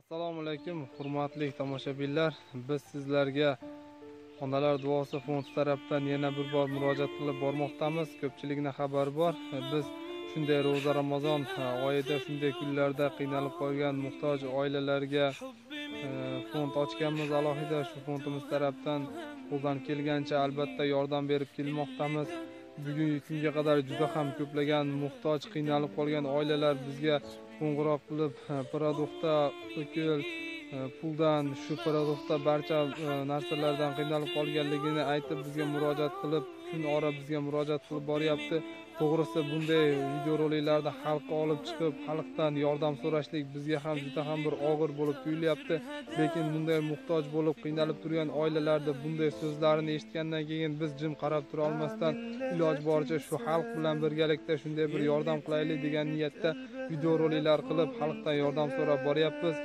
Assalomu alaykum, hurmatli tomoshabinlar. Biz sizlarga Onalar duosi fondi tarafidan yana bir bor murojaat qilib bormoqdamiz. Ko'pchilikning xabari bor. Biz shunday ro'za Ramazon oyida, shunday kunlarda qiynalib qolgan muhtoj oilalarga fond ochganmiz. Alohida shu fondimiz tarafidan qo'ldan kelgancha albatta yordam berib kelmoqdamiz. Bugungi kunga qadar juda ham ko'plagan muhtoj, qiynalib qolgan oilalar bizga qo'ng'iroq qilib, produktda o'kil puldan, shu produktda barcha narsalardan qiynalib qolganligini aytib bizga murojaat qilib, kun ora bizga murojaat qilib boryapti. To'g'risi bunday videoroliklarda xalqqa olib chiqib, xalqdan yordam so'rashlik bizga ham juda ham bir og'ir bo'lib tuyulyapti. Lekin bunday muhtoj bo'lib qiynalib turgan oilalarda bunday so'zlarni eshitgandan keyin biz jim qarab tura olmasdan iloj boricha shu xalq bilan birgalikda shunday bir yordam qilaylik degan niyatda videoroliklar qilib xalqdan yordam so'rab boryapmiz.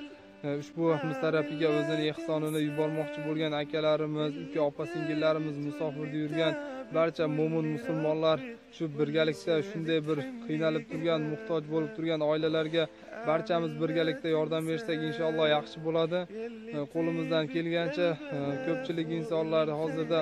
Ushbu vaqtimiz tarafiga o'zini ehsonini yubormoqchi bo'lgan akalarimiz, uka opa-singillarimiz, musofirda yurgan barcha mo'min musulmonlar shu birgalikda shunday bir qiynalib turgan, muhtoj bo'lib turgan oilalarga barchamiz birgalikda yordam bersak inshaalloh yaxshi bo'ladi. Qo'limizdan kelgancha ko'pchilik insonlar hozirda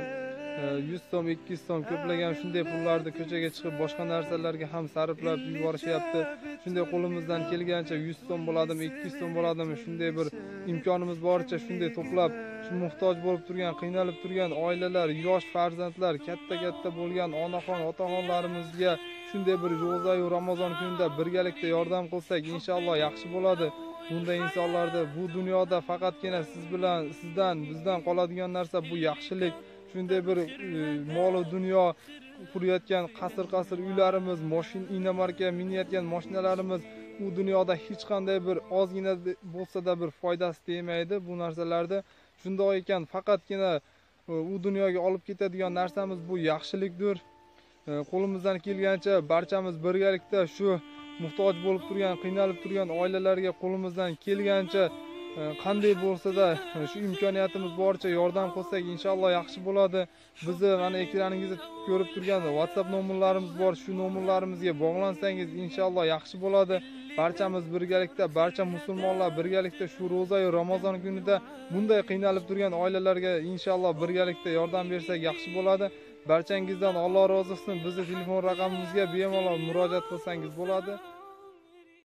100 so'm, 200 so'm ko'plagan shunday pullarni ko'chaga chiqib boshqa narsalarga ham sarflab yuborishyapti. Shunday qo'limizdan kelgancha 100 so'm bo'ladimi, 200 so'm bo'ladimi, shunday bir imkonimiz boricha shunday to'plab, shu muhtoj bo'lib turgan, qiynalib turgan oilalar, yosh farzandlar, katta bo'lgan onaxon, otaxonlarimizga shunday bir ro'za-yu Ramazon kunida birgalikda yordam qilsak inshaalloh yaxshi bo'ladi. Bunday insonlarda bu dunyoda faqatgina sizdan, bizdan qoladigan narsa bu yaxshilik. Shunday bir mol-u dunyo qurayotgan qasr uylarimiz, inomarka minayotgan mashinalarimiz u dunyoda hech qanday bir ozgina bo'lsa-da bir foydasi tegmaydi bu narsalarda. Shunday ekan faqatgina u dunyoga olib ketadigan narsamiz bu yaxshilikdir. Qo'limizdan kelgancha barchamiz birgalikda shu muhtoj bo'lib turgan, qiynalib turgan oilalarga qo'limizdan kelgancha qanday bo'lsa-da shu imkoniyatimiz boricha yordam qilsak inshaalloh yaxshi bo'ladi. Bizni mana ekraningizda ko'rib turgan WhatsApp nomerlarimiz bor. Shu nomerlarimizga bog'lansangiz inshaalloh yaxshi bo'ladi. Barchamiz birgalikda, barcha musulmonlar birgalikda shu ro'za-yu Ramazon kunida bunday qiynalib turgan oilalarga inshaalloh birgalikda yordam bersak yaxshi bo'ladi. Barchangizdan Alloh rozi olsin. Bizning telefon raqamimizga bemalol murojaat qilsangiz bo'ladi.